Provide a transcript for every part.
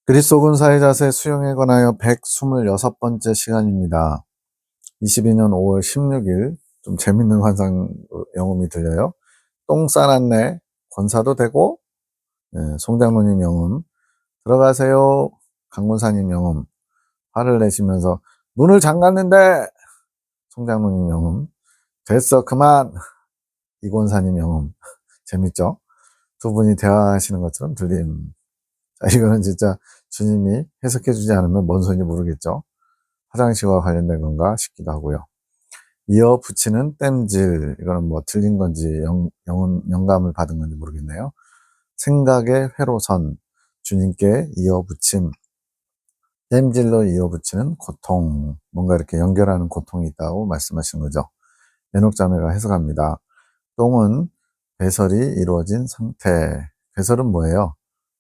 그리스도 군사의 자세 수용에 관하여 126번째 시간입니다. 22년 5월 16일 좀 재밌는 환상 영음이 들려요. 똥 싸놨네. 권사도 되고, 송장로님 영음. 들어가세요. 강문사님 영음. 화를 내시면서 문을 잠갔는데. 송장로님 영음. 됐어 그만. 이권사님 영음. 재밌죠? 두 분이 대화하시는 것처럼 들림. 자, 이거는 진짜 주님이 해석해 주지 않으면 뭔 소리인지 모르겠죠. 화장실과 관련된 건가 싶기도 하고요. 이어 붙이는 땜질, 이거는 뭐 틀린 건지 영감을 받은 건지 모르겠네요. 생각의 회로선, 주님께 이어 붙임, 땜질로 이어 붙이는 고통, 뭔가 이렇게 연결하는 고통이 있다고 말씀하신 거죠. 에녹자매가 해석합니다. 똥은 배설이 이루어진 상태. 배설은 뭐예요?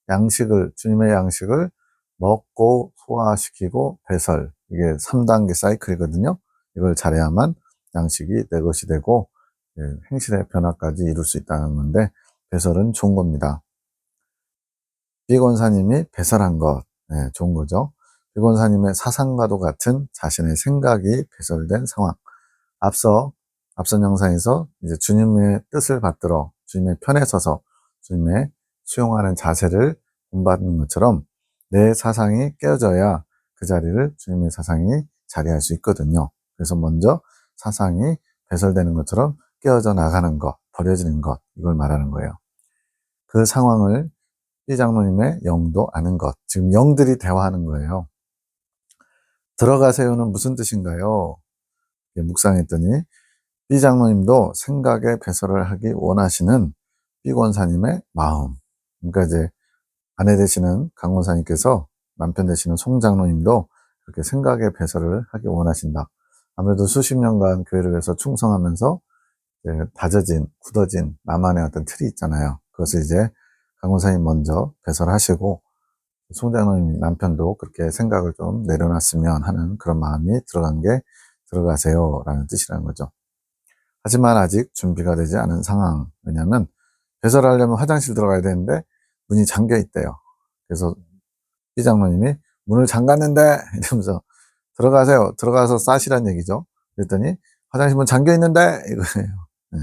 양식을, 주님의 양식을 먹고 소화시키고 배설. 이게 3단계 사이클이거든요. 이걸 잘해야만 양식이 내 것이 되고, 행실의 변화까지 이룰 수 있다는 건데, 배설은 좋은 겁니다. 비권사님이 배설한 것, 좋은 거죠. 비권사님의 사상과도 같은 자신의 생각이 배설된 상황. 앞선 영상에서 이제 주님의 뜻을 받들어 주님의 편에 서서 주님의 수용하는 자세를 본받는 것처럼 내 사상이 깨어져야 그 자리를 주님의 사상이 자리할 수 있거든요. 그래서 먼저 사상이 배설되는 것처럼 깨어져 나가는 것, 버려지는 것, 이걸 말하는 거예요. 그 상황을 삐장로님의 영도 아는 것, 지금 영들이 대화하는 거예요. 들어가세요는 무슨 뜻인가요? 묵상했더니 삐장로님도 생각의 배설을 하기 원하시는 삐권사님의 마음. 그러니까 이제 아내 되시는 강권사님께서 남편 되시는 송장로님도 그렇게 생각의 배설을 하기 원하신다. 아무래도 수십 년간 교회를 위해서 충성하면서 다져진, 굳어진 나만의 어떤 틀이 있잖아요. 그것을 이제 강권사님 먼저 배설하시고 송장로님 남편도 그렇게 생각을 좀 내려놨으면 하는 그런 마음이 들어간 게 들어가세요 라는 뜻이라는 거죠. 하지만 아직 준비가 되지 않은 상황. 왜냐하면 배설하려면 화장실 들어가야 되는데 문이 잠겨 있대요. 그래서 이장로님이 문을 잠갔는데 이러면서 들어가세요. 들어가서 싸시란 얘기죠. 그랬더니 화장실 문 잠겨 있는데 이거예요. 네.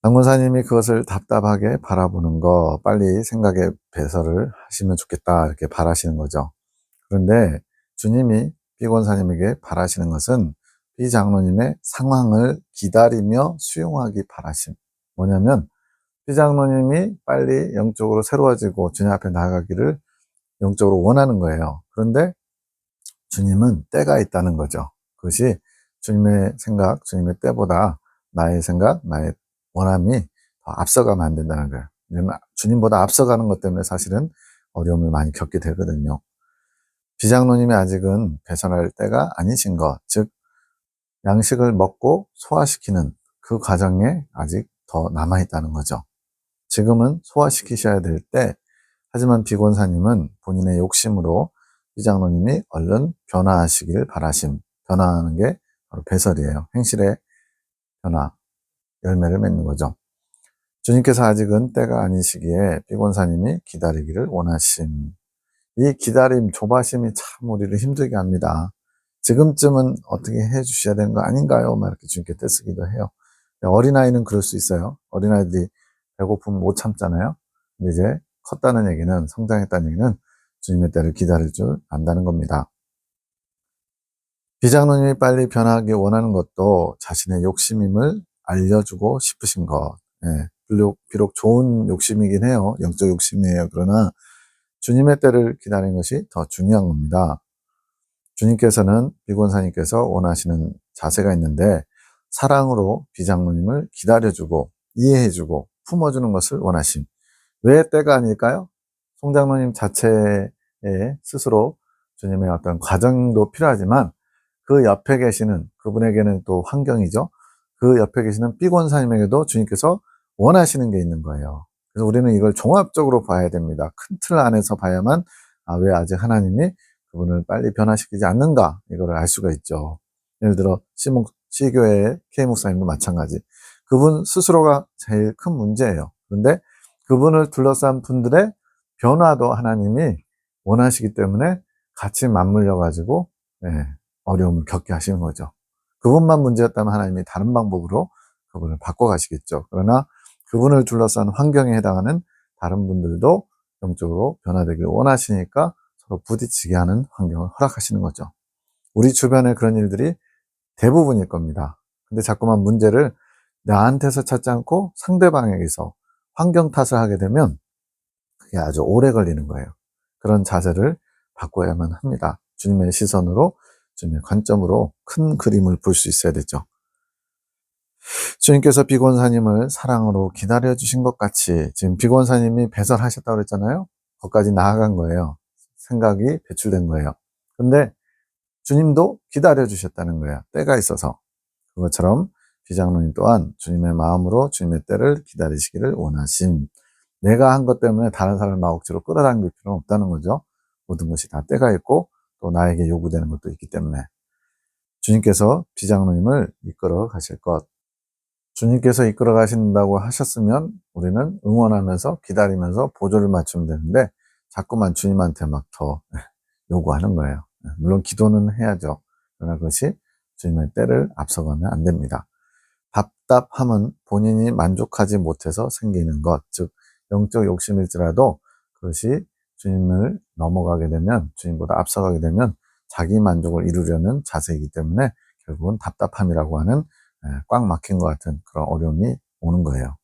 장문사님이 그것을 답답하게 바라보는 거, 빨리 생각에 배설을 하시면 좋겠다 이렇게 바라시는 거죠. 그런데 주님이 비권사님에게 바라시는 것은 비장로님의 상황을 기다리며 수용하기 바라심. 뭐냐면 비장로님이 빨리 영적으로 새로워지고 주님 앞에 나아가기를 영적으로 원하는 거예요. 그런데 주님은 때가 있다는 거죠. 그것이 주님의 생각, 주님의 때보다 나의 생각, 나의 원함이 더 앞서가면 안 된다는 거예요. 주님보다 앞서가는 것 때문에 사실은 어려움을 많이 겪게 되거든요. 비장로님이 아직은 배설할 때가 아니신 것, 즉 양식을 먹고 소화시키는 그 과정에 아직 더 남아있다는 거죠. 지금은 소화시키셔야 될 때, 하지만 비권사님은 본인의 욕심으로 비장로님이 얼른 변화하시길 바라심. 변화하는 게 바로 배설이에요. 행실의 변화, 열매를 맺는 거죠. 주님께서 아직은 때가 아니시기에 비권사님이 기다리기를 원하심. 이 기다림, 조바심이 참 우리를 힘들게 합니다. 지금쯤은 어떻게 해 주셔야 되는 거 아닌가요? 막 이렇게 주님께 떼쓰기도 해요. 어린아이는 그럴 수 있어요. 어린아이들이 배고프면 못 참잖아요. 근데 이제 컸다는 얘기는, 성장했다는 얘기는 주님의 때를 기다릴 줄 안다는 겁니다. 비장로님이 빨리 변하기 원하는 것도 자신의 욕심임을 알려주고 싶으신 것. 비록 좋은 욕심이긴 해요. 영적 욕심이에요. 그러나 주님의 때를 기다리는 것이 더 중요한 겁니다. 주님께서는 비권사님께서 원하시는 자세가 있는데 사랑으로 비장로님을 기다려주고 이해해주고 품어주는 것을 원하심. 왜 때가 아닐까요? 송장로님 자체에 스스로 주님의 어떤 과정도 필요하지만 그 옆에 계시는 그분에게는 또 환경이죠. 그 옆에 계시는 비권사님에게도 주님께서 원하시는 게 있는 거예요. 그래서 우리는 이걸 종합적으로 봐야 됩니다. 큰 틀 안에서 봐야만 왜 아직 하나님이 그분을 빨리 변화시키지 않는가 이거를 알 수가 있죠. 예를 들어 C교회의 K목사님도 마찬가지. 그분 스스로가 제일 큰 문제예요. 그런데 그분을 둘러싼 분들의 변화도 하나님이 원하시기 때문에 같이 맞물려 가지고 어려움을 겪게 하시는 거죠. 그분만 문제였다면 하나님이 다른 방법으로 그분을 바꿔 가시겠죠. 그러나 그분을 둘러싼 환경에 해당하는 다른 분들도 영적으로 변화되기를 원하시니까 서로 부딪히게 하는 환경을 허락하시는 거죠. 우리 주변에 그런 일들이 대부분일 겁니다. 근데 자꾸만 문제를 나한테서 찾지 않고 상대방에게서 환경 탓을 하게 되면 그게 아주 오래 걸리는 거예요. 그런 자세를 바꿔야만 합니다. 주님의 시선으로, 주님의 관점으로 큰 그림을 볼 수 있어야 되죠. 주님께서 비권사님을 사랑으로 기다려주신 것 같이 지금 비권사님이 배설하셨다고 그랬잖아요. 거기까지 나아간 거예요. 생각이 배출된 거예요. 근데 주님도 기다려주셨다는 거예요. 때가 있어서. 그것처럼 비장로님 또한 주님의 마음으로 주님의 때를 기다리시기를 원하심. 내가 한 것 때문에 다른 사람을 막 억지로 끌어당길 필요는 없다는 거죠. 모든 것이 다 때가 있고 또 나에게 요구되는 것도 있기 때문에 주님께서 비장로님을 이끌어 가실 것. 주님께서 이끌어 가신다고 하셨으면 우리는 응원하면서 기다리면서 보조를 맞추면 되는데 자꾸만 주님한테 막 더 요구하는 거예요. 물론 기도는 해야죠. 그러나 그것이 주님의 때를 앞서가면 안 됩니다. 답답함은 본인이 만족하지 못해서 생기는 것, 즉 영적 욕심일지라도 그것이 주님을 넘어가게 되면, 주님보다 앞서가게 되면 자기 만족을 이루려는 자세이기 때문에 결국은 답답함이라고 하는 꽉 막힌 것 같은 그런 어려움이 오는 거예요.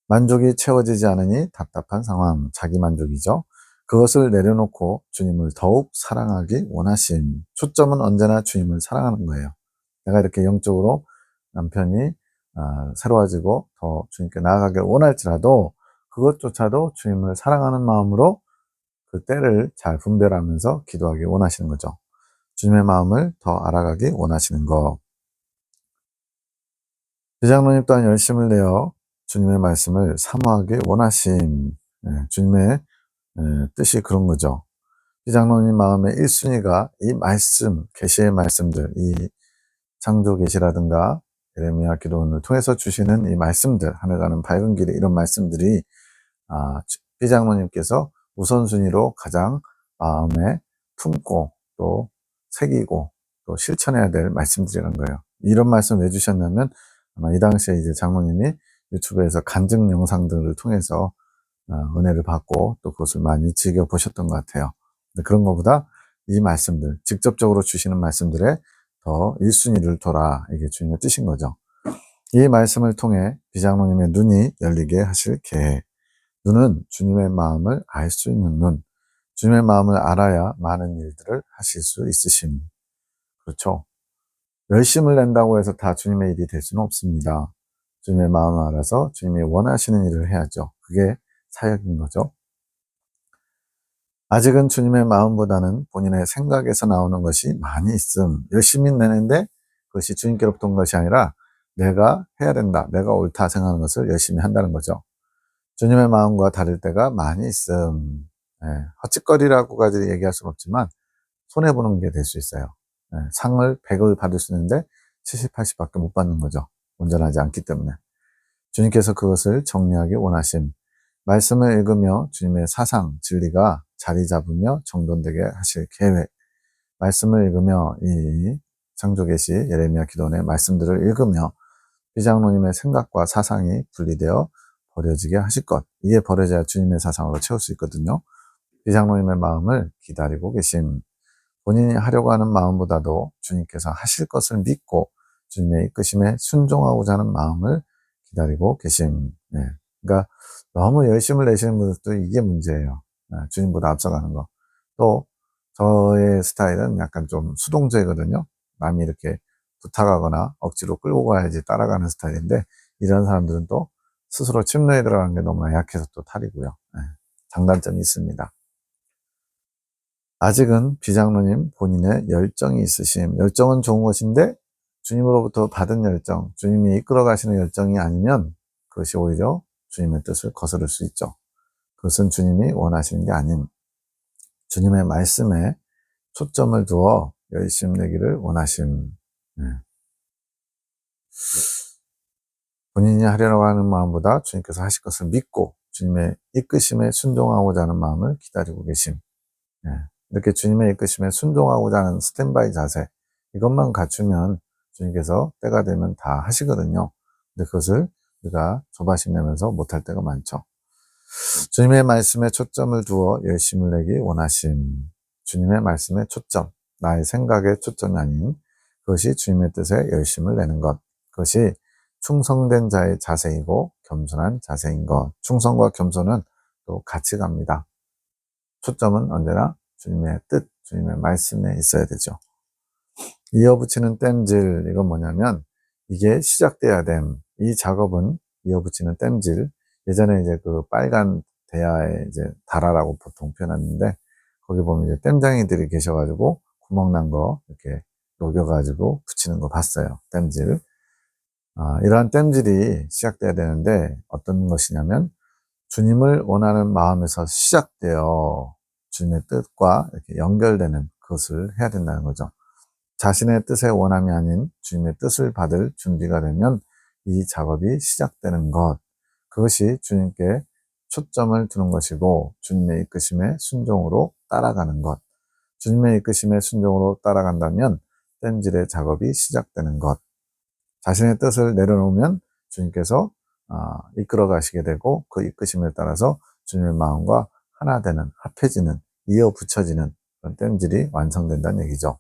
만족이 채워지지 않으니 답답한 상황, 자기 만족이죠. 그것을 내려놓고 주님을 더욱 사랑하기 원하심. 초점은 언제나 주님을 사랑하는 거예요. 내가 이렇게 영적으로 남편이 새로워지고 더 주님께 나아가길 원할지라도 그것조차도 주님을 사랑하는 마음으로 그 때를 잘 분별하면서 기도하기 원하시는 거죠. 주님의 마음을 더 알아가기 원하시는 거. 대장로님 또한 열심을 내어 주님의 말씀을 사모하기 원하심. 주님의 뜻이 그런 거죠. 이장로님 마음의 1순위가 이 말씀, 계시의 말씀들, 이 창조 계시라든가 예레미야 기도원을 통해서 주시는 이 말씀들, 하늘 가는 밝은 길에 이런 말씀들이 비장로님께서 우선순위로 가장 마음에 품고 또 새기고 또 실천해야 될 말씀들이라는 거예요. 이런 말씀 왜 주셨냐면 아마 이 당시에 이제 장로님이 유튜브에서 간증 영상들을 통해서 은혜를 받고 또 그것을 많이 즐겨 보셨던 것 같아요. 근데 그런 것보다 이 말씀들, 직접적으로 주시는 말씀들에 더 1순위를 둬라. 이게 주님의 뜻인 거죠. 이 말씀을 통해 비장로님의 눈이 열리게 하실 계획. 눈은 주님의 마음을 알 수 있는 눈. 주님의 마음을 알아야 많은 일들을 하실 수 있으심. 그렇죠. 열심을 낸다고 해서 다 주님의 일이 될 수는 없습니다. 주님의 마음을 알아서 주님이 원하시는 일을 해야죠. 그게 사역인 거죠. 아직은 주님의 마음보다는 본인의 생각에서 나오는 것이 많이 있음. 열심히 내는데 그것이 주님께로부터 온 것이 아니라 내가 해야 된다, 내가 옳다 생각하는 것을 열심히 한다는 거죠. 주님의 마음과 다를 때가 많이 있음. 헛짓거리라고까지 얘기할 수는 없지만 손해보는 게 될 수 있어요. 상을 100을 받을 수 있는데 70, 80밖에 못 받는 거죠. 온전하지 않기 때문에. 주님께서 그것을 정리하기 원하심. 말씀을 읽으며 주님의 사상, 진리가 자리 잡으며 정돈되게 하실 계획. 말씀을 읽으며 이 창조계시 예레미야 기도원의 말씀들을 읽으며 비장로님의 생각과 사상이 분리되어 버려지게 하실 것. 이게 버려져야 주님의 사상으로 채울 수 있거든요. 비장로님의 마음을 기다리고 계심. 본인이 하려고 하는 마음보다도 주님께서 하실 것을 믿고 주님의 이끄심에 순종하고자 하는 마음을 기다리고 계심. 그러니까 너무 열심을 내시는 분들도 이게 문제예요. 주님보다 앞서가는 거. 또 저의 스타일은 약간 좀 수동적이거든요. 남이 이렇게 부탁하거나 억지로 끌고 가야지 따라가는 스타일인데 이런 사람들은 또 스스로 침노에 들어가는 게 너무나 약해서 또 탈이고요. 장단점이 있습니다. 아직은 비장로님 본인의 열정이 있으심. 열정은 좋은 것인데 주님으로부터 받은 열정, 주님이 이끌어 가시는 열정이 아니면 그것이 오히려 주님의 뜻을 거스를 수 있죠. 그것은 주님이 원하시는 게 아닌 주님의 말씀에 초점을 두어 열심 내기를 원하심. 본인이 하려고 하는 마음보다 주님께서 하실 것을 믿고 주님의 이끄심에 순종하고자 하는 마음을 기다리고 계심. 예, 이렇게 주님의 이끄심에 순종하고자 하는 스탠바이 자세, 이것만 갖추면 주님께서 때가 되면 다 하시거든요. 근데 그것을 우리가 조바심 내면서 못할 때가 많죠. 주님의 말씀에 초점을 두어 열심을 내기 원하심. 주님의 말씀에 초점, 나의 생각에 초점이 아닌 그것이 주님의 뜻에 열심을 내는 것. 그것이 충성된 자의 자세이고 겸손한 자세인 것. 충성과 겸손은 또 같이 갑니다. 초점은 언제나 주님의 뜻, 주님의 말씀에 있어야 되죠. 이어붙이는 땜질, 이건 뭐냐면 이게 시작돼야 됨. 이 작업은 이어붙이는 땜질. 예전에 이제 그 빨간 대야에 이제 다라라고 보통 표현하는데 거기 보면 이제 땜장이들이 계셔가지고 구멍 난 거 이렇게 녹여가지고 붙이는 거 봤어요. 땜질. 이러한 땜질이 시작돼야 되는데 어떤 것이냐면 주님을 원하는 마음에서 시작되어 주님의 뜻과 이렇게 연결되는 그것을 해야 된다는 거죠. 자신의 뜻의 원함이 아닌 주님의 뜻을 받을 준비가 되면 이 작업이 시작되는 것. 그것이 주님께 초점을 두는 것이고 주님의 이끄심에 순종으로 따라가는 것. 주님의 이끄심에 순종으로 따라간다면 땜질의 작업이 시작되는 것. 자신의 뜻을 내려놓으면 주님께서 이끌어 가시게 되고 그 이끄심에 따라서 주님의 마음과 하나 되는, 합해지는, 이어 붙여지는 그런 땜질이 완성된다는 얘기죠.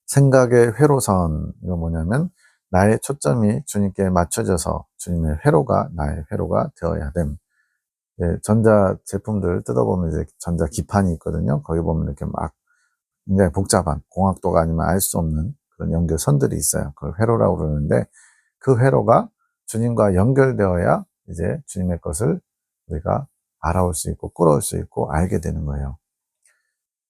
생각의 회로선, 이건 뭐냐면 나의 초점이 주님께 맞춰져서 주님의 회로가 나의 회로가 되어야 됨. 전자 제품들 뜯어보면 이제 전자 기판이 있거든요. 거기 보면 이렇게 막 굉장히 복잡한 공학도가 아니면 알 수 없는 그런 연결선들이 있어요. 그걸 회로라고 그러는데 그 회로가 주님과 연결되어야 이제 주님의 것을 우리가 알아올 수 있고 끌어올 수 있고 알게 되는 거예요.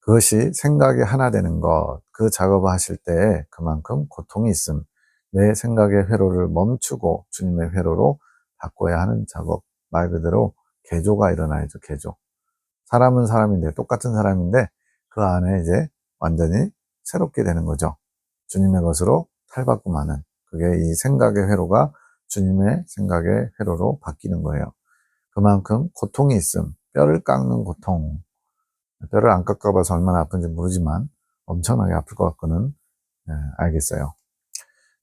그것이 생각이 하나 되는 것, 그 작업을 하실 때 그만큼 고통이 있음. 내 생각의 회로를 멈추고 주님의 회로로 바꿔야 하는 작업. 말 그대로 개조가 일어나야죠, 개조. 사람은 사람인데, 똑같은 사람인데, 그 안에 이제 완전히 새롭게 되는 거죠. 주님의 것으로 탈바꿈하는. 그게 이 생각의 회로가 주님의 생각의 회로로 바뀌는 거예요. 그만큼 고통이 있음. 뼈를 깎는 고통. 뼈를 안 깎아봐서 얼마나 아픈지 모르지만 엄청나게 아플 것 같고는 알겠어요.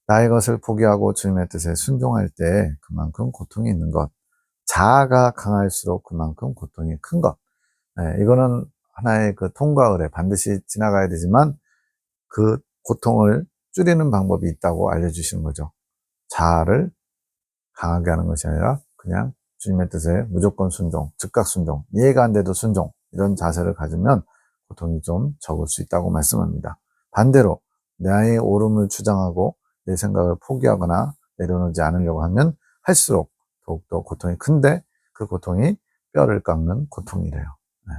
나의 것을 포기하고 주님의 뜻에 순종할 때 그만큼 고통이 있는 것. 자아가 강할수록 그만큼 고통이 큰 것. 이거는 하나의 그 통과 의례, 반드시 지나가야 되지만 그 고통을 줄이는 방법이 있다고 알려주시는 거죠. 자아를 강하게 하는 것이 아니라 그냥 주님의 뜻에 무조건 순종, 즉각 순종, 이해가 안 돼도 순종, 이런 자세를 가지면 고통이 좀 적을 수 있다고 말씀합니다. 반대로 나의 옳음을 주장하고 내 생각을 포기하거나 내려놓지 않으려고 하면 할수록 더욱더 고통이 큰데 그 고통이 뼈를 깎는 고통이래요. 네.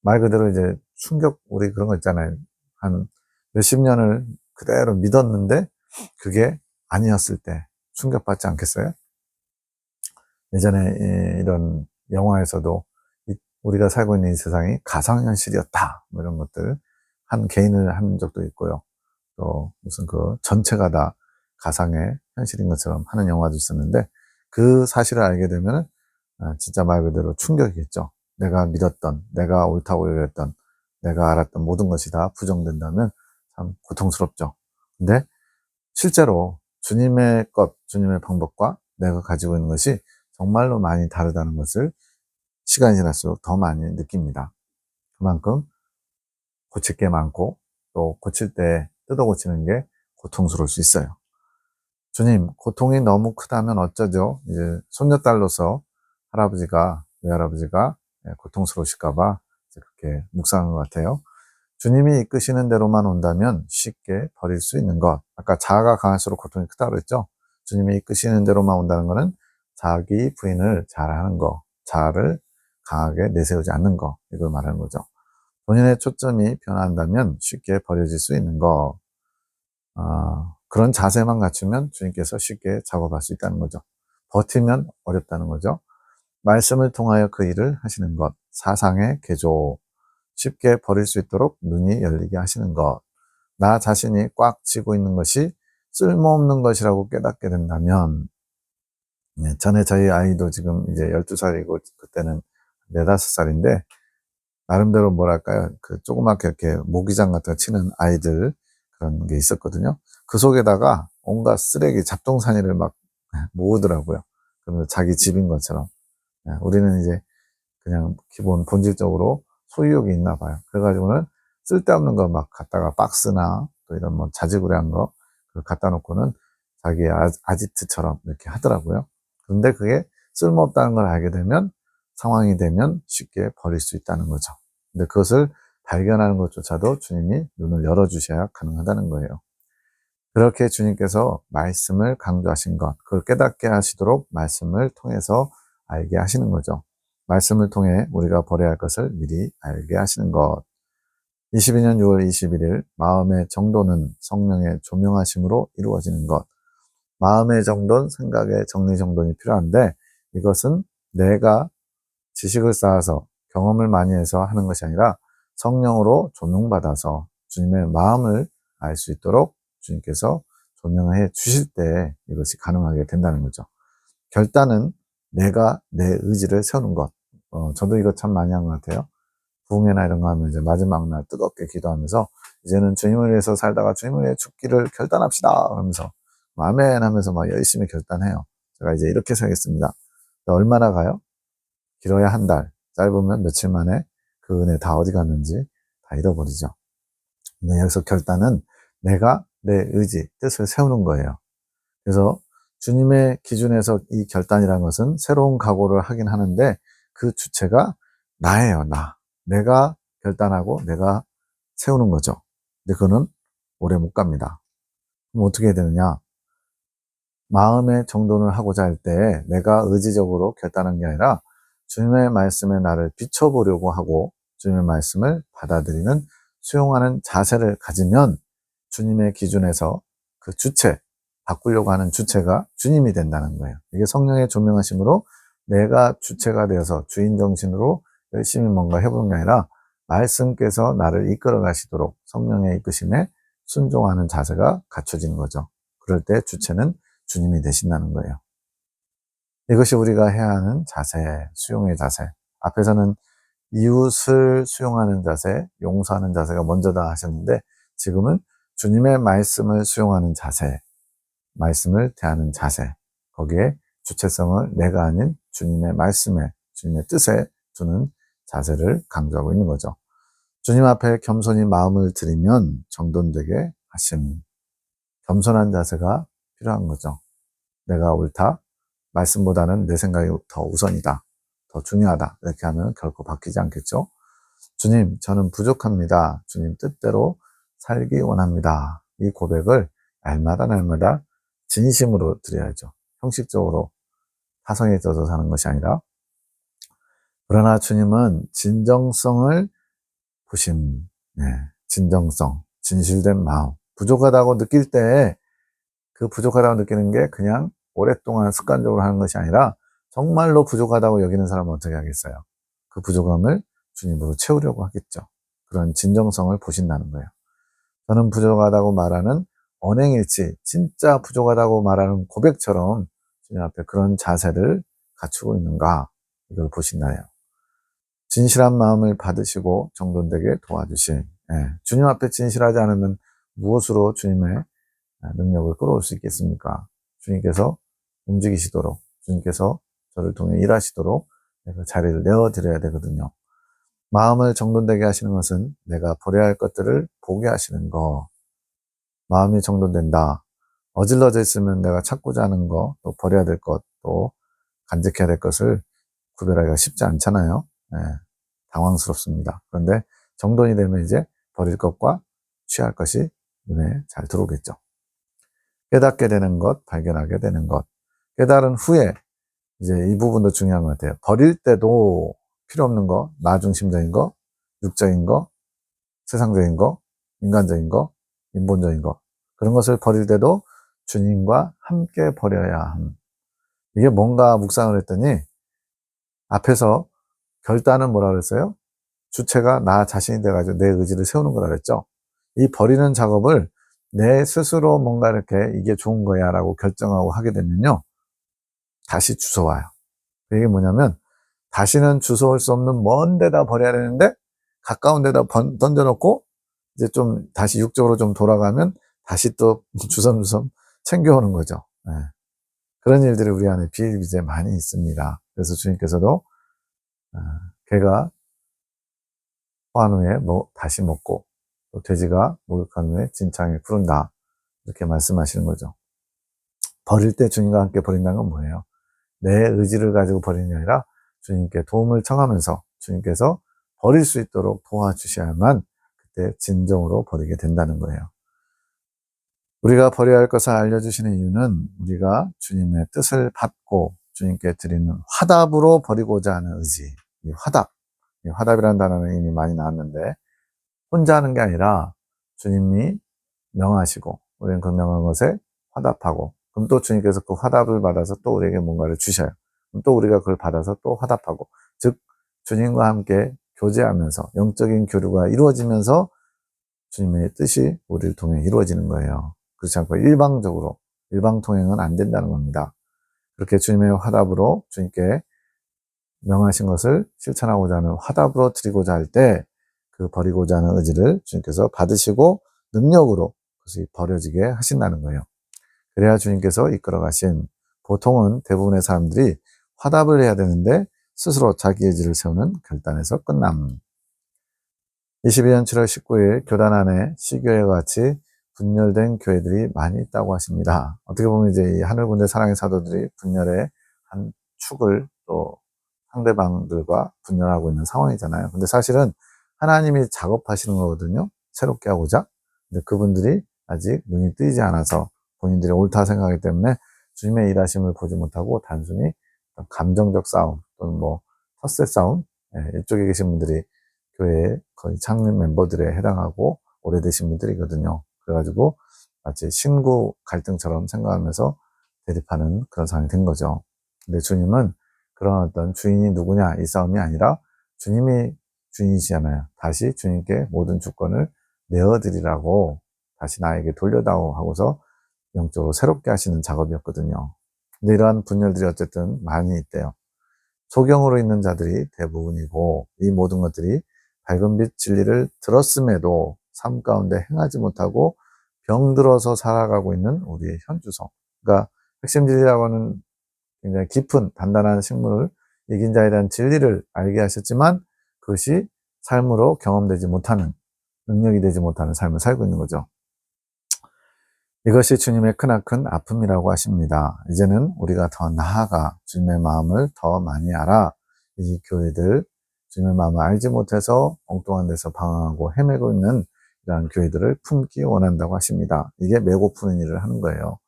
말 그대로 이제 충격, 우리 그런 거 있잖아요. 한 몇십 년을 그대로 믿었는데 그게 아니었을 때 충격받지 않겠어요? 예전에 이런 영화에서도 우리가 살고 있는 이 세상이 가상현실이었다. 뭐 이런 것들 한 개인을 한 적도 있고요. 또 무슨 그 전체가 다 가상의 현실인 것처럼 하는 영화도 있었는데 그 사실을 알게 되면 진짜 말 그대로 충격이겠죠. 내가 믿었던, 내가 옳다고 여겼던, 내가 알았던 모든 것이 다 부정된다면 참 고통스럽죠. 근데 실제로 주님의 것, 주님의 방법과 내가 가지고 있는 것이 정말로 많이 다르다는 것을 시간이 지날수록 더 많이 느낍니다. 그만큼 고칠 게 많고 또 고칠 때 뜯어 고치는 게 고통스러울 수 있어요. 주님, 고통이 너무 크다면 어쩌죠? 이제 손녀딸로서 외할아버지가 고통스러우실까봐 그렇게 묵상한 것 같아요. 주님이 이끄시는 대로만 온다면 쉽게 버릴 수 있는 것. 아까 자아가 강할수록 고통이 크다고 그랬죠? 주님이 이끄시는 대로만 온다는 것은 자기 부인을 잘하는 거, 자아를 강하게 내세우지 않는 거, 이걸 말하는 거죠. 본인의 초점이 변한다면 쉽게 버려질 수 있는 거. 그런 자세만 갖추면 주님께서 쉽게 작업할 수 있다는 거죠. 버티면 어렵다는 거죠. 말씀을 통하여 그 일을 하시는 것. 사상의 개조. 쉽게 버릴 수 있도록 눈이 열리게 하시는 것. 나 자신이 꽉 쥐고 있는 것이 쓸모없는 것이라고 깨닫게 된다면 네, 전에 저희 아이도 지금 이제 12살이고 그때는 4~5살인데 나름대로 뭐랄까요, 그 조그맣게 이렇게 모기장 같은 거 치는 아이들 그런 게 있었거든요. 그 속에다가 온갖 쓰레기 잡동사니를 막 모으더라고요. 그러면 자기 집인 것처럼. 우리는 이제 그냥 기본 본질적으로 소유욕이 있나 봐요. 그래가지고는 쓸데없는 거 막 갖다가 박스나 또 이런 뭐 자지구레한 거 갖다 놓고는 자기의 아지트처럼 이렇게 하더라고요. 그런데 그게 쓸모없다는 걸 알게 되면, 상황이 되면 쉽게 버릴 수 있다는 거죠. 근데 그것을 발견하는 것조차도 주님이 눈을 열어주셔야 가능하다는 거예요. 그렇게 주님께서 말씀을 강조하신 것, 그걸 깨닫게 하시도록 말씀을 통해서 알게 하시는 거죠. 말씀을 통해 우리가 버려야 할 것을 미리 알게 하시는 것. 22년 6월 21일 마음의 정도는 성령의 조명하심으로 이루어지는 것. 마음의 정돈, 생각의 정리정돈이 필요한데, 이것은 내가 지식을 쌓아서 경험을 많이 해서 하는 것이 아니라 성령으로 조명받아서 주님의 마음을 알 수 있도록 주님께서 조명해 주실 때 이것이 가능하게 된다는 거죠. 결단은 내가 내 의지를 세우는 것. 저도 이거 참 많이 한 것 같아요. 부흥회나 이런 거 하면 이제 마지막 날 뜨겁게 기도하면서 이제는 주님을 위해서 살다가 주님을 위해 죽기를 결단합시다. 그러면서 아멘 하면서 막 열심히 결단해요. 제가 이제 이렇게 살겠습니다. 얼마나 가요? 길어야 한 달, 짧으면 며칠 만에 그 은혜 다 어디 갔는지 다 잃어버리죠. 근데 여기서 결단은 내가 내 의지, 뜻을 세우는 거예요. 그래서 주님의 기준에서 이 결단이라는 것은 새로운 각오를 하긴 하는데 그 주체가 나예요, 나. 내가 결단하고 내가 세우는 거죠. 근데 그거는 오래 못 갑니다. 그럼 어떻게 해야 되느냐? 마음의 정돈을 하고자 할 때 내가 의지적으로 결단한 게 아니라 주님의 말씀에 나를 비춰보려고 하고 주님의 말씀을 받아들이는, 수용하는 자세를 가지면 주님의 기준에서 그 주체, 바꾸려고 하는 주체가 주님이 된다는 거예요. 이게 성령의 조명하심으로 내가 주체가 되어서 주인 정신으로 열심히 뭔가 해보는 게 아니라 말씀께서 나를 이끌어 가시도록 성령의 이끄심에 순종하는 자세가 갖춰지는 거죠. 그럴 때 주체는 주님이 되신다는 거예요. 이것이 우리가 해야 하는 자세, 수용의 자세. 앞에서는 이웃을 수용하는 자세, 용서하는 자세가 먼저다 하셨는데 지금은 주님의 말씀을 수용하는 자세, 말씀을 대하는 자세, 거기에 주체성을 내가 아닌 주님의 말씀에, 주님의 뜻에 두는 자세를 강조하고 있는 거죠. 주님 앞에 겸손히 마음을 드리면 정돈되게 하심. 겸손한 자세가 필요한 거죠. 내가 옳다, 말씀보다는 내 생각이 더 우선이다, 더 중요하다, 이렇게 하면 결코 바뀌지 않겠죠. 주님, 저는 부족합니다. 주님 뜻대로 살기 원합니다. 이 고백을 날마다 진심으로 드려야죠. 형식적으로 타성에 젖어 사는 것이 아니라. 그러나 주님은 진정성을 보심, 네, 진정성, 진실된 마음. 부족하다고 느낄 때 그 부족하다고 느끼는 게 그냥 오랫동안 습관적으로 하는 것이 아니라 정말로 부족하다고 여기는 사람은 어떻게 하겠어요? 그 부족함을 주님으로 채우려고 하겠죠. 그런 진정성을 보신다는 거예요. 저는 부족하다고 말하는 언행일치, 진짜 부족하다고 말하는 고백처럼 주님 앞에 그런 자세를 갖추고 있는가, 이걸 보신다예요. 진실한 마음을 받으시고 정돈되게 도와주실, 주님 앞에 진실하지 않으면 무엇으로 주님의 능력을 끌어올 수 있겠습니까? 주님께서 움직이시도록, 주님께서 저를 통해 일하시도록 그 자리를 내어드려야 되거든요. 마음을 정돈되게 하시는 것은 내가 버려야 할 것들을 보게 하시는 거. 마음이 정돈된다. 어질러져 있으면 내가 찾고자 하는 거, 또 버려야 될 것, 또 간직해야 될 것을 구별하기가 쉽지 않잖아요. 당황스럽습니다. 그런데 정돈이 되면 이제 버릴 것과 취할 것이 눈에 잘 들어오겠죠. 깨닫게 되는 것, 발견하게 되는 것. 깨달은 후에 이제 이 부분도 중요한 것 같아요. 버릴 때도 필요 없는 거, 나 중심적인 거, 육적인 거, 세상적인 거, 인간적인 거, 인본적인 거, 그런 것을 버릴 때도 주님과 함께 버려야 함. 이게 뭔가 묵상을 했더니 앞에서 결단은 뭐라 그랬어요? 주체가 나 자신이 돼가지고 내 의지를 세우는 거라 그랬죠. 이 버리는 작업을 내 스스로 뭔가 이렇게 이게 좋은 거야 라고 결정하고 하게 되면요, 다시 주워와요. 이게 뭐냐면 다시는 주워올 수 없는 먼 데다 버려야 되는데 가까운 데다 던져놓고 이제 좀 다시 육적으로 좀 돌아가면 다시 또 주섬주섬 챙겨오는 거죠. 네. 그런 일들이 우리 안에 비일비재 많이 있습니다. 그래서 주님께서도 개가 토한 후에 다시 먹고 또 돼지가 목욕한 후에 진창에 구른다 이렇게 말씀하시는 거죠. 버릴 때 주님과 함께 버린다는 건 뭐예요? 내 의지를 가지고 버리는 게 아니라 주님께 도움을 청하면서 주님께서 버릴 수 있도록 도와주셔야만 그때 진정으로 버리게 된다는 거예요. 우리가 버려야 할 것을 알려주시는 이유는 우리가 주님의 뜻을 받고 주님께 드리는 화답으로 버리고자 하는 의지. 이 화답이라는 단어는 이미 많이 나왔는데 혼자 하는 게 아니라 주님이 명하시고 우리는 그 명한 것에 화답하고 그럼 또 주님께서 그 화답을 받아서 또 우리에게 뭔가를 주셔요. 그럼 또 우리가 그걸 받아서 또 화답하고 즉 주님과 함께 교제하면서 영적인 교류가 이루어지면서 주님의 뜻이 우리를 통해 이루어지는 거예요. 그렇지 않고 일방통행은 안 된다는 겁니다. 그렇게 주님의 화답으로 주님께 명하신 것을 실천하고자 하는 화답으로 드리고자 할 때 그 버리고자 하는 의지를 주님께서 받으시고 능력으로 그것이 버려지게 하신다는 거예요. 그래야 주님께서 이끌어 가신 보통은 대부분의 사람들이 화답을 해야 되는데 스스로 자기 의지를 세우는 결단에서 끝남. 22년 7월 19일 교단 안에 시교회와 같이 분열된 교회들이 많이 있다고 하십니다. 어떻게 보면 이제 이 하늘군대 사랑의 사도들이 분열의 한 축을 또 상대방들과 분열하고 있는 상황이잖아요. 근데 사실은 하나님이 작업하시는 거거든요. 새롭게 하고자. 근데 그분들이 아직 눈이 뜨이지 않아서 본인들이 옳다 생각하기 때문에 주님의 일하심을 보지 못하고 단순히 감정적 싸움 또는 뭐 텃세 싸움 이쪽에 계신 분들이 교회의 거의 창립 멤버들에 해당하고 오래되신 분들이거든요. 그래가지고 마치 신구 갈등처럼 생각하면서 대립하는 그런 상황이 된 거죠. 근데 주님은 그런 어떤 주인이 누구냐 이 싸움이 아니라 주님이 주인이시잖아요. 다시 주님께 모든 주권을 내어드리라고 다시 나에게 돌려다오 하고서 영적으로 새롭게 하시는 작업이었거든요. 근데 이러한 분열들이 어쨌든 많이 있대요. 소경으로 있는 자들이 대부분이고 이 모든 것들이 밝은 빛 진리를 들었음에도 삶 가운데 행하지 못하고 병들어서 살아가고 있는 우리의 현주소. 그러니까 핵심 진리라고 하는 굉장히 깊은 단단한 식물을 이긴 자에 대한 진리를 알게 하셨지만 그것이 삶으로 경험되지 못하는 능력이 되지 못하는 삶을 살고 있는 거죠. 이것이 주님의 크나큰 아픔이라고 하십니다. 이제는 우리가 더 나아가 주님의 마음을 더 많이 알아 이 교회들 주님의 마음을 알지 못해서 엉뚱한 데서 방황하고 헤매고 있는 이러한 교회들을 품기 원한다고 하십니다. 이게 메고 푸는 일을 하는 거예요.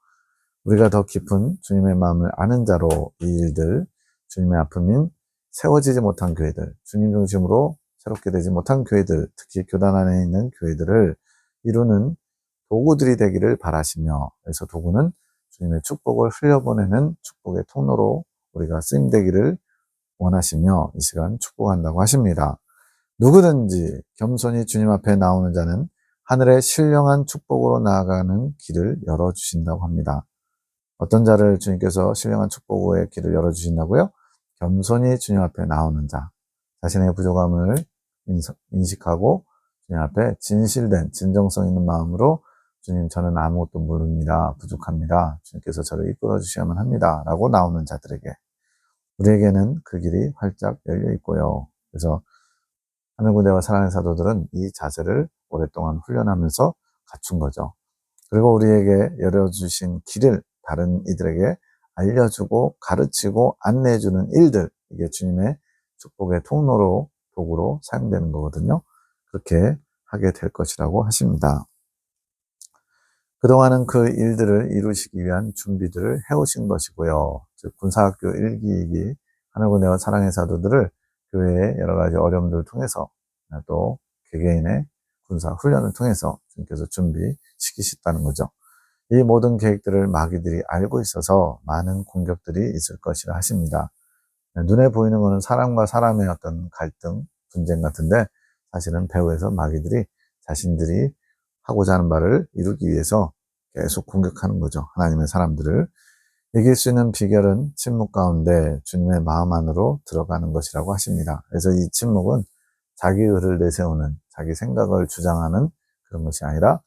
우리가 더 깊은 주님의 마음을 아는 자로 이 일들, 주님의 아픔인 세워지지 못한 교회들, 주님 중심으로 새롭게 되지 못한 교회들, 특히 교단 안에 있는 교회들을 이루는 도구들이 되기를 바라시며, 그래서 도구는 주님의 축복을 흘려보내는 축복의 통로로 우리가 쓰임되기를 원하시며 이 시간 축복한다고 하십니다. 누구든지 겸손히 주님 앞에 나오는 자는 하늘의 신령한 축복으로 나아가는 길을 열어주신다고 합니다. 어떤 자를 주님께서 신령한 축복의 길을 열어주신다고요? 겸손히 주님 앞에 나오는 자, 자신의 부족함을 인식하고 주님 앞에 진실된 진정성 있는 마음으로 주님 저는 아무것도 모릅니다. 부족합니다. 주님께서 저를 이끌어 주셔야만 합니다. 라고 나오는 자들에게 우리에게는 그 길이 활짝 열려 있고요. 그래서 하늘군대와 사랑의 사도들은 이 자세를 오랫동안 훈련하면서 갖춘 거죠. 그리고 우리에게 열어주신 길을 다른 이들에게 알려주고 가르치고 안내해주는 일들, 이게 주님의 축복의 통로로 도구로 사용되는 거거든요. 그렇게 하게 될 것이라고 하십니다. 그동안은 그 일들을 이루시기 위한 준비들을 해오신 것이고요. 즉 군사학교 1기, 2기 하늘군대와 사랑의 사도들을 교회의 여러 가지 어려움들을 통해서 또 개개인의 군사 훈련을 통해서 주님께서 준비시키셨다는 거죠. 이 모든 계획들을 마귀들이 알고 있어서 많은 공격들이 있을 것이라 하십니다. 눈에 보이는 것은 사람과 사람의 어떤 갈등, 분쟁 같은데 사실은 배후에서 마귀들이 자신들이 하고자 하는 바를 이루기 위해서 계속 공격하는 거죠. 하나님의 사람들을. 이길 수 있는 비결은 침묵 가운데 주님의 마음 안으로 들어가는 것이라고 하십니다. 그래서 이 침묵은 자기 의를 내세우는, 자기 생각을 주장하는 그런 것이 아니라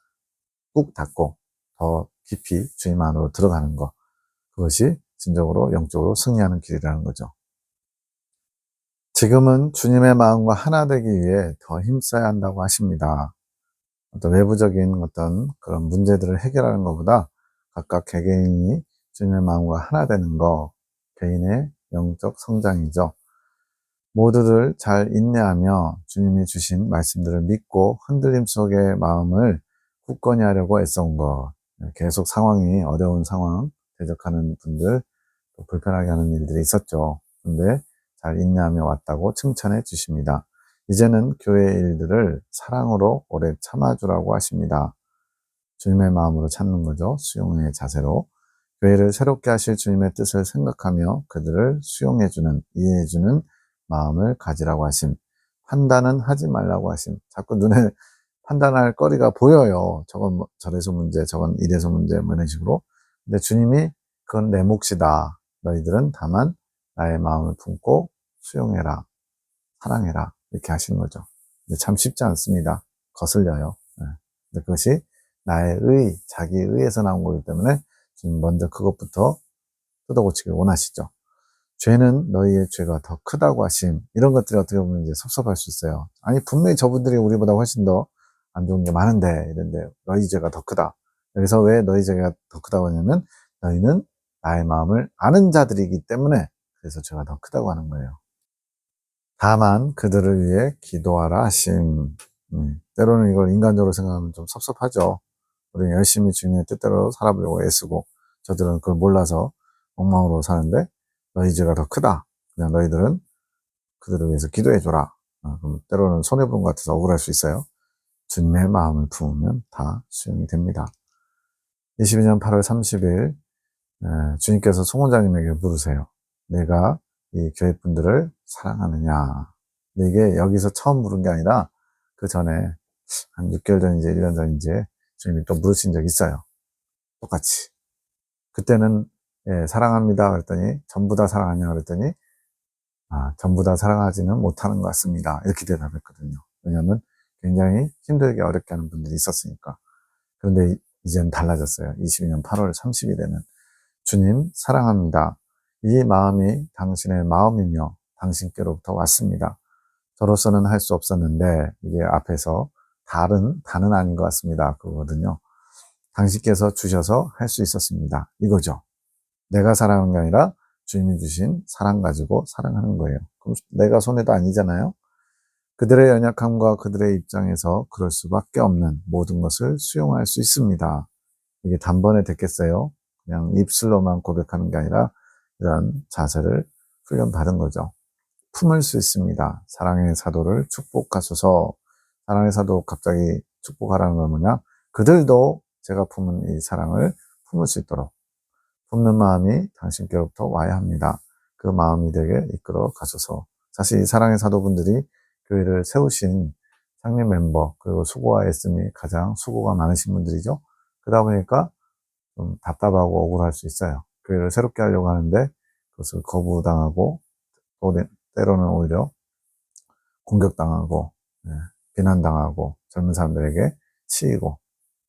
꾹 닫고 더 깊이 주님 안으로 들어가는 것. 그것이 진정으로 영적으로 승리하는 길이라는 거죠. 지금은 주님의 마음과 하나 되기 위해 더 힘써야 한다고 하십니다. 어떤 외부적인 어떤 그런 문제들을 해결하는 것보다 각각 개개인이 주님의 마음과 하나 되는 거, 개인의 영적 성장이죠. 모두들 잘 인내하며 주님이 주신 말씀들을 믿고 흔들림 속의 마음을 굳건히 하려고 애써온 것. 계속 상황이 어려운 상황, 대적하는 분들, 또 불편하게 하는 일들이 있었죠. 근데 잘 인내하며 왔다고 칭찬해 주십니다. 이제는 교회의 일들을 사랑으로 오래 참아주라고 하십니다. 주님의 마음으로 찾는 거죠. 수용의 자세로. 교회를 새롭게 하실 주님의 뜻을 생각하며 그들을 수용해주는, 이해해주는 마음을 가지라고 하심. 판단은 하지 말라고 하심. 자꾸 눈에 판단할 거리가 보여요. 저건 저래서 문제, 저건 이래서 문제, 뭐 이런 식으로. 근데 주님이 그건 내 몫이다. 너희들은 다만 나의 마음을 품고 수용해라. 사랑해라. 이렇게 하시는 거죠. 근데 참 쉽지 않습니다. 거슬려요. 근데 그것이 나의 자기 의에서 나온 거기 때문에 주님 먼저 그것부터 뜯어고치길 원하시죠. 죄는 너희의 죄가 더 크다고 하심. 이런 것들이 어떻게 보면 이제 섭섭할 수 있어요. 아니, 분명히 저분들이 우리보다 훨씬 더 안 좋은 게 많은데, 이런데 너희 죄가 더 크다. 여기서 왜 너희 죄가 더 크다고 하냐면, 너희는 나의 마음을 아는 자들이기 때문에, 그래서 죄가 더 크다고 하는 거예요. 다만 그들을 위해 기도하라 하심. 때로는 이걸 인간적으로 생각하면 좀 섭섭하죠. 우리는 열심히 주님의 뜻대로 살아보려고 애쓰고, 저들은 그걸 몰라서 엉망으로 사는데, 너희 죄가 더 크다. 그냥 너희들은 그들을 위해서 기도해줘라. 그럼 때로는 손해보는 것 같아서 억울할 수 있어요. 주님의 마음을 품으면 다 수용이 됩니다. 22년 8월 30일 주님께서 송원장님에게 물으세요. 내가 이 교회 분들을 사랑하느냐. 근데 이게 여기서 처음 물은 게 아니라 그 전에 한 6개월 전인지 1년 전인지 주님이 또 물으신 적이 있어요. 똑같이. 그때는 사랑합니다 그랬더니 전부 다 사랑하냐 그랬더니 전부 다 사랑하지는 못하는 것 같습니다. 이렇게 대답했거든요. 왜냐하면 굉장히 힘들게 어렵게 하는 분들이 있었으니까. 그런데 이제는 달라졌어요. 22년 8월 30일에는 주님 사랑합니다. 이 마음이 당신의 마음이며 당신께로부터 왔습니다. 저로서는 할 수 없었는데 이게 앞에서 다는 아닌 것 같습니다. 그거거든요. 당신께서 주셔서 할 수 있었습니다. 이거죠. 내가 사랑하는 게 아니라 주님이 주신 사랑 가지고 사랑하는 거예요. 그럼 내가 손해도 아니잖아요. 그들의 연약함과 그들의 입장에서 그럴 수밖에 없는 모든 것을 수용할 수 있습니다. 이게 단번에 됐겠어요? 그냥 입술로만 고백하는 게 아니라 이런 자세를 훈련받은 거죠. 품을 수 있습니다. 사랑의 사도를 축복하소서. 사랑의 사도 갑자기 축복하라는 건 뭐냐? 그들도 제가 품은 이 사랑을 품을 수 있도록 품는 마음이 당신께로부터 와야 합니다. 그 마음이 되게 이끌어 가소서. 사실 이 사랑의 사도분들이 교회를 세우신 상임 멤버 그리고 수고와 애씀이 가장 수고가 많으신 분들이죠. 그러다 보니까 좀 답답하고 억울할 수 있어요. 교회를 새롭게 하려고 하는데 그것을 거부당하고 또 때로는 오히려 공격당하고 비난당하고 젊은 사람들에게 치이고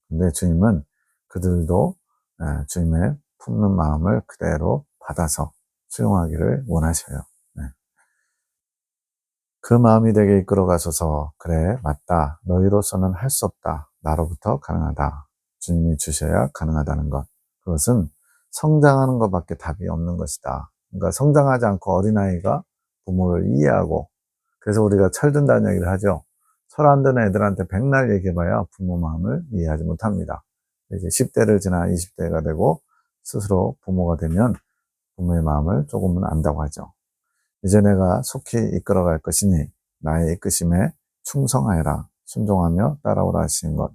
근데 주님은 그들도 주님의 품는 마음을 그대로 받아서 수용하기를 원하셔요. 그 마음이 되게 이끌어 가셔서 그래 맞다 너희로서는 할 수 없다 나로부터 가능하다 주님이 주셔야 가능하다는 것 그것은 성장하는 것밖에 답이 없는 것이다. 그러니까 성장하지 않고 어린아이가 부모를 이해하고 그래서 우리가 철든다는 얘기를 하죠. 철 안 드는 애들한테 백날 얘기해봐야 부모 마음을 이해하지 못합니다. 이제 10대를 지나 20대가 되고 스스로 부모가 되면 부모의 마음을 조금은 안다고 하죠. 이제 내가 속히 이끌어갈 것이니 나의 이끄심에 충성하여라. 순종하며 따라오라 하시는 것.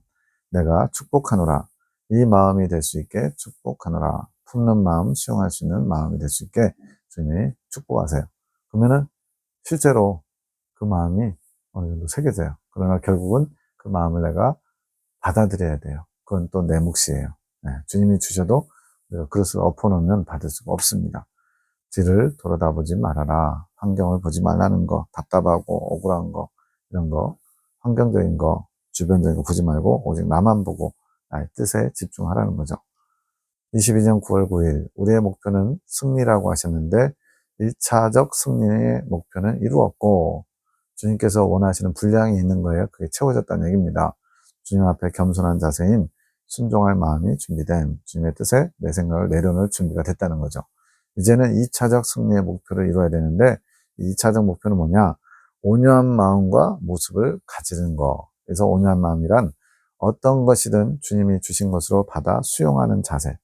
내가 축복하노라. 이 마음이 될 수 있게 축복하노라. 품는 마음, 수용할 수 있는 마음이 될 수 있게 주님이 축복하세요. 그러면은 실제로 그 마음이 어느 정도 새겨져요. 그러나 결국은 그 마음을 내가 받아들여야 돼요. 그건 또 내 몫이에요. 주님이 주셔도 그릇을 엎어놓으면 받을 수가 없습니다. 뒤를 돌아다보지 말아라. 환경을 보지 말라는 거, 답답하고 억울한 거, 이런 거, 환경적인 거, 주변적인 거 보지 말고 오직 나만 보고 나의 뜻에 집중하라는 거죠. 22년 9월 9일 우리의 목표는 승리라고 하셨는데 1차적 승리의 목표는 이루었고 주님께서 원하시는 분량이 있는 거예요. 그게 채워졌다는 얘기입니다. 주님 앞에 겸손한 자세인 순종할 마음이 준비된 주님의 뜻에 내 생각을 내려놓을 준비가 됐다는 거죠. 이제는 2차적 승리의 목표를 이루어야 되는데 2차적 목표는 뭐냐? 온유한 마음과 모습을 가지는 거. 그래서 온유한 마음이란 어떤 것이든 주님이 주신 것으로 받아 수용하는 자세.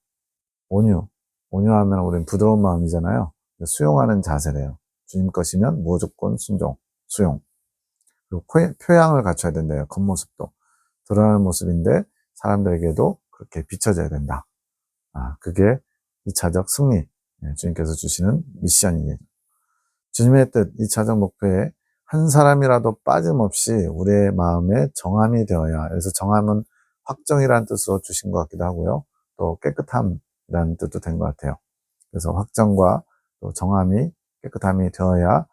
온유하면 우리는 부드러운 마음이잖아요. 수용하는 자세래요. 주님 것이면 무조건 순종, 수용. 그리고 표양을 갖춰야 된대요. 겉모습도. 드러나는 모습인데 사람들에게도 그렇게 비춰져야 된다. 그게 2차적 승리. 주님께서 주시는 미션이에요. 주님의 뜻, 2차적 목표에 한 사람이라도 빠짐없이 우리의 마음에 정함이 되어야, 그래서 정함은 확정이라는 뜻으로 주신 것 같기도 하고요. 또 깨끗함이라는 뜻도 된 것 같아요. 그래서 확정과 또 정함이 깨끗함이 되어야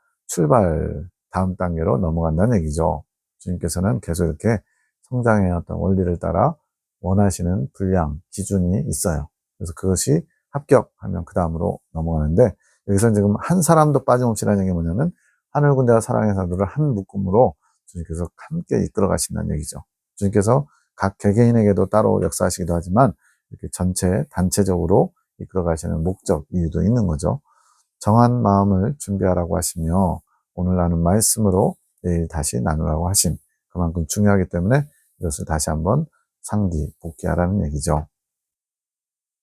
다음 단계로 넘어간다는 얘기죠. 주님께서는 계속 이렇게 성장의 어떤 원리를 따라 원하시는 분량, 기준이 있어요. 그래서 그것이 합격하면 그 다음으로 넘어가는데, 여기서 지금 한 사람도 빠짐없이라는 얘기 뭐냐면 하늘 군대와 사랑의 사도를 한 묶음으로 주님께서 함께 이끌어 가신다는 얘기죠. 주님께서 각 개개인에게도 따로 역사하시기도 하지만 이렇게 전체 단체적으로 이끌어 가시는 목적, 이유도 있는 거죠. 정한 마음을 준비하라고 하시며 오늘 나눈 말씀으로 내일 다시 나누라고 하심. 그만큼 중요하기 때문에 이것을 다시 한번 상기, 복귀하라는 얘기죠.